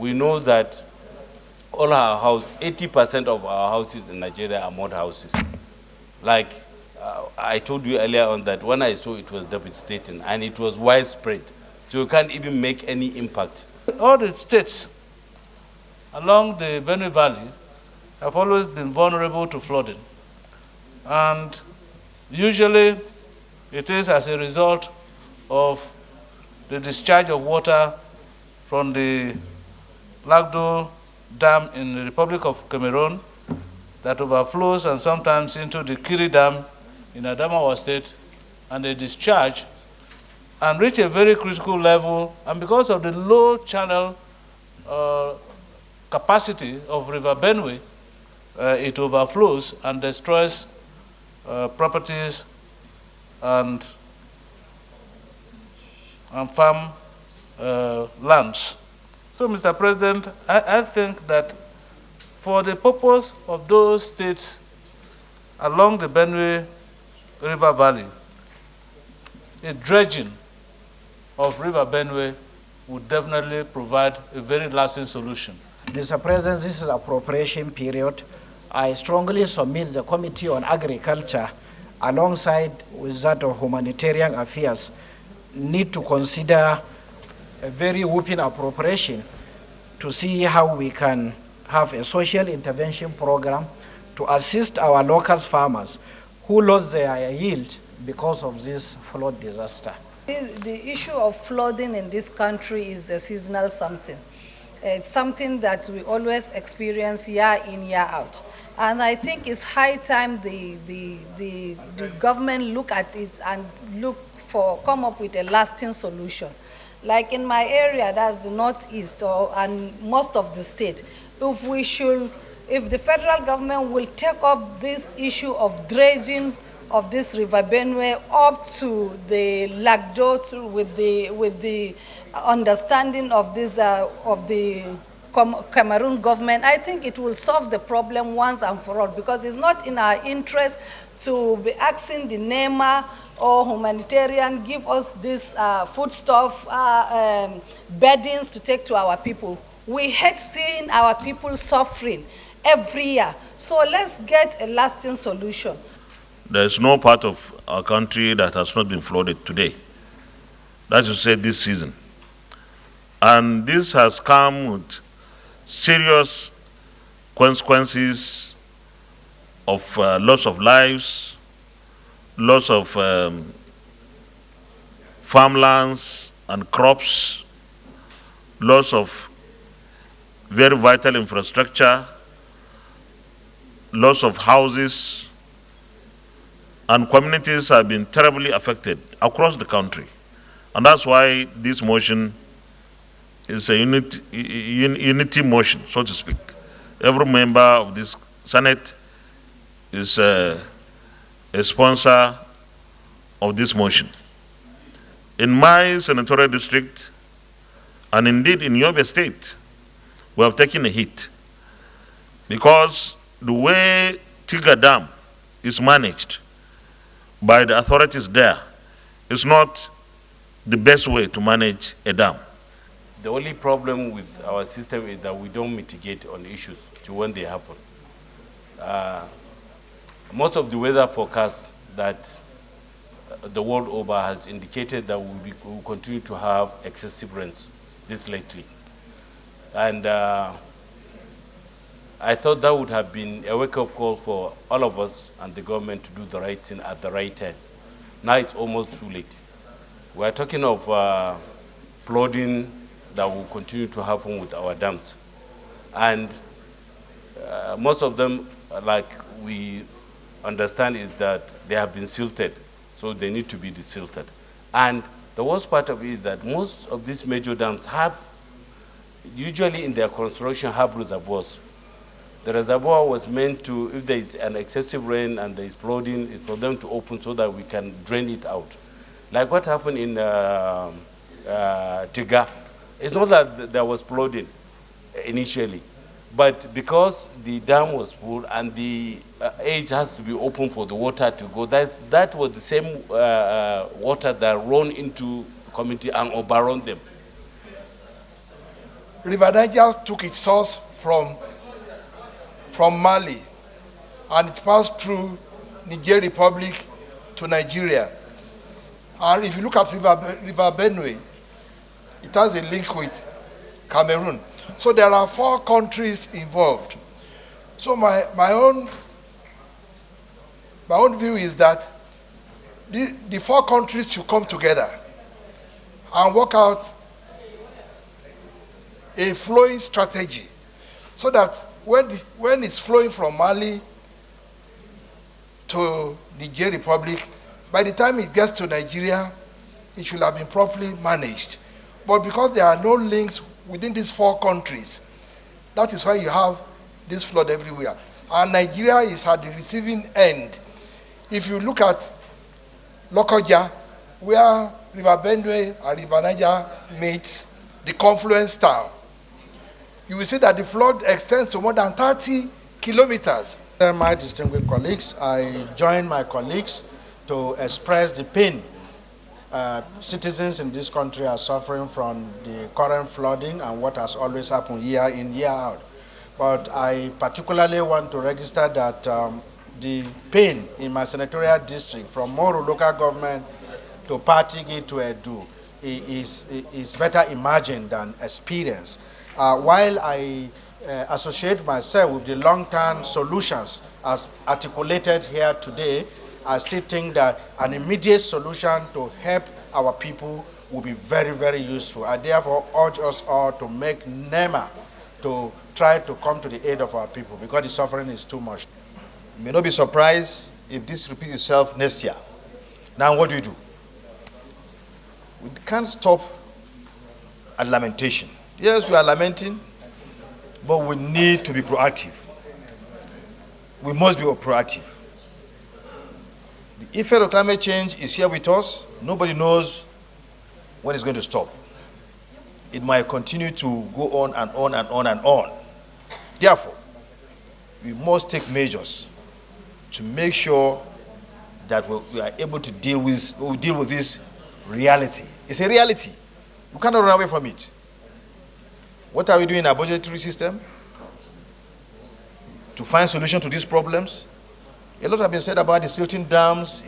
We know that all our houses, 80% of our houses in Nigeria are mud houses. Like I told you earlier on that when I saw it was devastating and it was widespread. So you can't even make any impact. All the states along the Benue Valley have always been vulnerable to flooding. And usually it is as a result of the discharge of water from the Lagdo Dam in the Republic of Cameroon that overflows and sometimes into the Kiri Dam in Adamawa State, and they discharge and reach a very critical level, and because of the low channel capacity of River Benue, it overflows and destroys properties and farm lands. So, Mr. President, I think that for the purpose of those states along the Benue River Valley, a dredging of River Benue would definitely provide a very lasting solution. Mr. President, this is appropriation period. I strongly submit the Committee on Agriculture alongside with that of Humanitarian Affairs need to consider a very whopping appropriation to see how we can have a social intervention program to assist our local farmers who lost their yield because of this flood disaster. The issue of flooding in this country is a seasonal something. It's something that we always experience year in, year out. And I think it's high time the government look at it and come up with a lasting solution. Like in my area, that's the Northeast and most of the state, if the federal government will take up this issue of dredging of this River Benue up to the Lagdo with the understanding of this of the Cameroon government, I think it will solve the problem once and for all, because it's not in our interest to be asking the NEMA or humanitarian give us this foodstuff beddings to take to our people. We hate seeing our people suffering every year. So let's get a lasting solution. There is no part of our country that has not been flooded today. That is to say, this season. And this has come with serious consequences of loss of lives, loss of farmlands and crops, loss of very vital infrastructure, loss of houses, and communities have been terribly affected across the country. And that's why this motion is a unity motion, so to speak. Every member of this Senate is a sponsor of this motion. In my senatorial district, and indeed in Yobe State, we have taken a hit because the way Tiga Dam is managed by the authorities there is not the best way to manage a dam. The only problem with our system is that we don't mitigate on issues to when they happen. Most of the weather forecasts that the world over has indicated that we will continue to have excessive rains this lately. And I thought that would have been a wake-up call for all of us and the government to do the right thing at the right time. Now it's almost too late. We're talking of flooding that will continue to happen with our dams. And most of them, like we understand, is that they have been silted, so they need to be desilted. And the worst part of it is that most of these major dams have, usually in their construction, have reservoirs. The reservoir was meant to, if there is an excessive rain and there is flooding, it's for them to open so that we can drain it out. Like what happened in Tiga. It's not that there was flooding initially, but because the dam was full and the edge has to be open for the water to go, that was the same water that ran into the community and overrun them. River Niger took its source from Mali, and it passed through Niger Republic to Nigeria. And if you look at River Benue, it has a link with Cameroon. So there are 4 countries involved. So my own view is that the 4 countries should come together and work out a flowing strategy, so that when it's flowing from Mali to Niger Republic, by the time it gets to Nigeria, it should have been properly managed. But because there are no links within these 4 countries, that is why you have this flood everywhere. And Nigeria is at the receiving end. If you look at Lokoja, where River Benue and River Niger meets, the confluence town, you will see that the flood extends to more than 30 kilometers. My distinguished colleagues, I join my colleagues to express the pain citizens in this country are suffering from the current flooding and what has always happened year in, year out. But I particularly want to register that the pain in my senatorial district, from Moro local government to Patigi to Edu, is better imagined than experienced. While I associate myself with the long-term solutions as articulated here today, I still think that an immediate solution to help our people will be very, very useful. I therefore urge us all to make NEMA to try to come to the aid of our people, because the suffering is too much. You may not be surprised if this repeats itself next year. Now what do? We can't stop at lamentation. Yes, we are lamenting, but we need to be proactive. We must be proactive. The effect of climate change is here with us. Nobody knows when it's going to stop. It might continue to go on and on and on and on. Therefore, we must take measures to make sure that we are able to deal with this reality. It's a reality. We cannot run away from it. What are we doing in our budgetary system to find solutions to these problems? A lot has been said about the silting dams,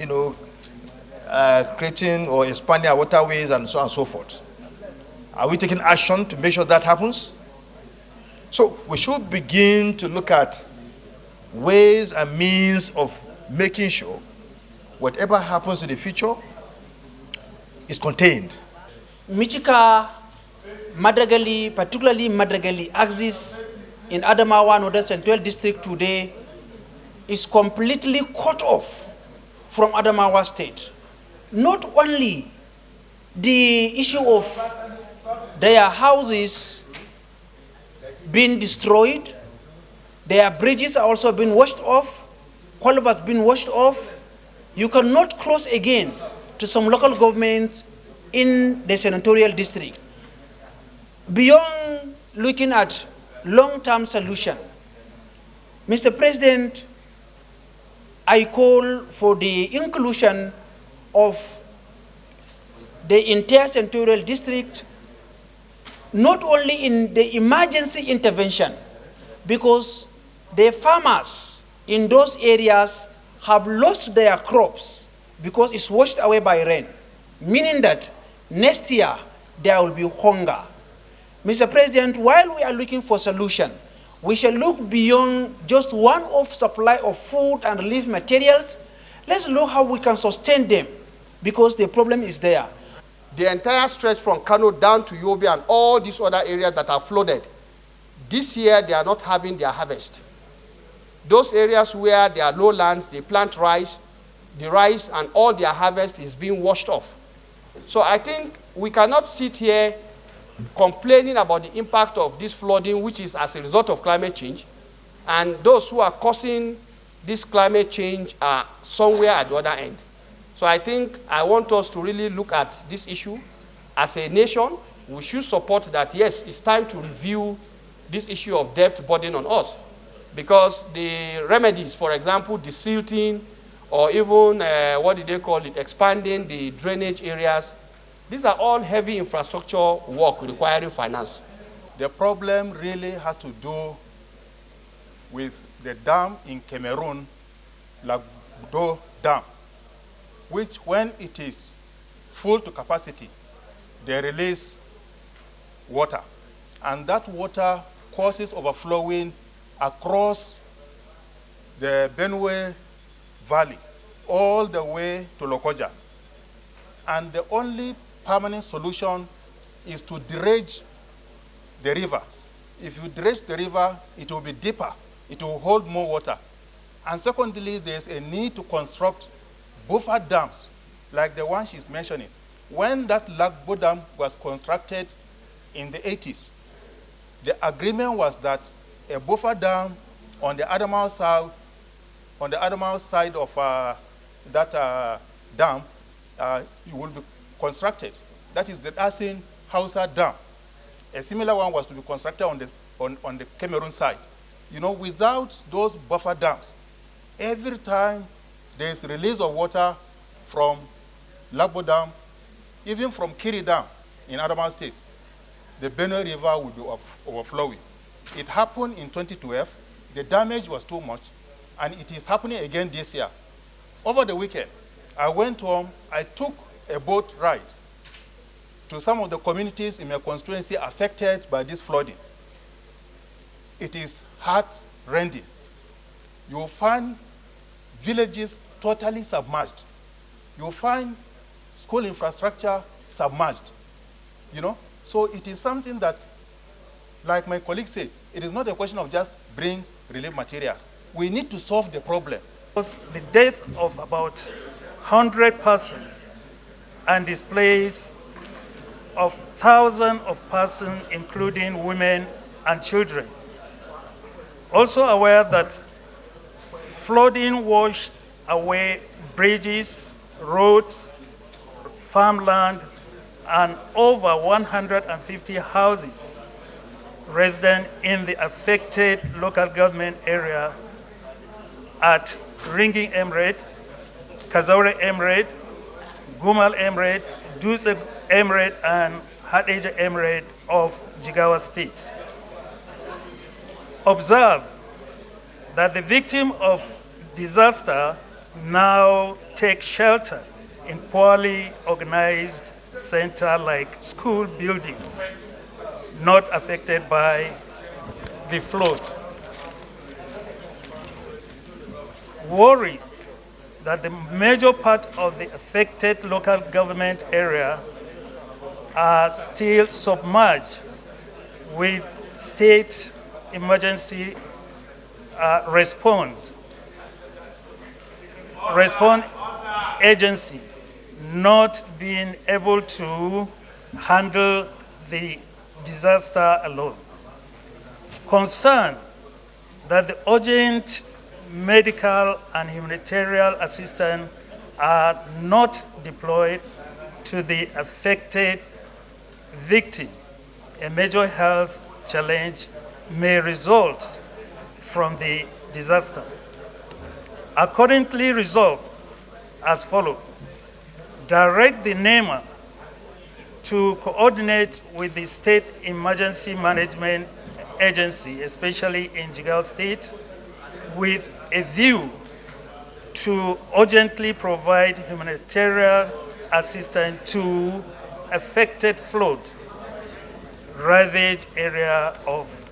creating or expanding our waterways and so on and so forth. Are we taking action to make sure that happens? So we should begin to look at ways and means of making sure whatever happens in the future is contained. Michika, Madagali, particularly Madagali axis in Adamawa, Northern Central District today is completely cut off from Adamawa State. Not only the issue of their houses being destroyed, their bridges are also being washed off, culverts being washed off. You cannot cross again to some local governments in the senatorial district. Beyond looking at long-term solution, Mr. President, I call for the inclusion of the entire senatorial district, not only in the emergency intervention, because the farmers in those areas have lost their crops because it's washed away by rain, meaning that next year there will be hunger. Mr. President, while we are looking for solution, we shall look beyond just one-off supply of food and relief materials. Let's look how we can sustain them, because the problem is there. The entire stretch from Kano down to Yobe and all these other areas that are flooded, this year they are not having their harvest. Those areas where there are lowlands, they plant rice, the rice and all their harvest is being washed off. So I think we cannot sit here complaining about the impact of this flooding, which is as a result of climate change, and those who are causing this climate change are somewhere at the other end. So I think I want us to really look at this issue. As a nation, we should support that, yes, it's time to review this issue of debt burden on us. Because the remedies, for example, the silting, or even, expanding the drainage areas, these are all heavy infrastructure work requiring finance. The problem really has to do with the dam in Cameroon, Lagdo Dam, which when it is full to capacity, they release water. And that water causes overflowing across the Benue Valley, all the way to Lokoja. And the only permanent solution is to dredge the river. If you dredge the river, it will be deeper. It will hold more water. And secondly, there's a need to construct buffer dams, like the one she's mentioning. When that Lagbo Dam was constructed in the 80s, the agreement was that a buffer dam on the Adamawa side of that dam will be constructed. That is the Asin Hausa Dam. A similar one was to be constructed on the Cameroon side. You know, without those buffer dams, every time there is release of water from Lagbo Dam, even from Kiri Dam in Adamawa State, the Benue River will be overflowing. It happened in 2012. The damage was too much, and it is happening again this year. Over the weekend, I went home, I took a boat ride to some of the communities in my constituency affected by this flooding. It is heart-rending. You will find villages totally submerged. You will find school infrastructure submerged. You know? So it is something that, like my colleague said, it is not a question of just bring relief materials. We need to solve the problem. The death of about 100 persons and displays of thousands of persons, including women and children. Also aware that flooding washed away bridges, roads, farmland, and over 150 houses resident in the affected local government area at Ringing Emirate, Kazaure Emirate, Gumal Emirate, Dutse Emirate, and Hadeja Emirate of Jigawa State. Observe that the victim of disaster now take shelter in poorly organized centers like school buildings, not affected by the flood. Worry that the major part of the affected local government area are still submerged with state emergency response agency not being able to handle the disaster alone. Concerned that the urgent medical and humanitarian assistance are not deployed to the affected victim, a major health challenge may result from the disaster. Accordingly resolved as follows: direct the NEMA to coordinate with the State Emergency Management Agency, especially in Jigawa State, with a view to urgently provide humanitarian assistance to affected flood ravaged area of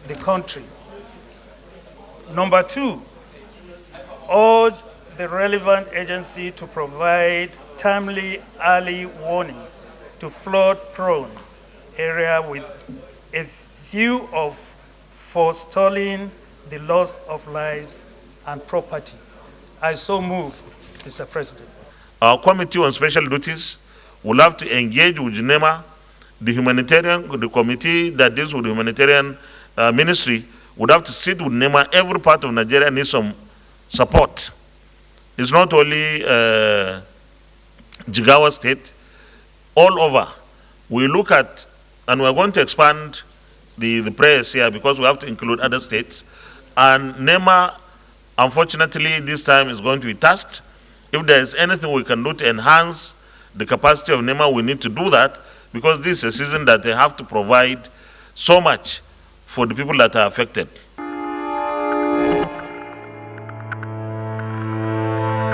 the country. Number two, urge the relevant agency to provide timely early warning to flood-prone area with a view of forestalling the loss of lives and property. I so move, Mr. President. Our Committee on Special Duties will have to engage with NEMA, the committee that deals with the humanitarian ministry would have to sit with NEMA. Every part of Nigeria needs some support. It's not only Jigawa State, all over. We look at, and we're going to expand the prayers here because we have to include other states. And NEMA, unfortunately, this time is going to be tasked. If there is anything we can do to enhance the capacity of NEMA, we need to do that because this is a season that they have to provide so much for the people that are affected.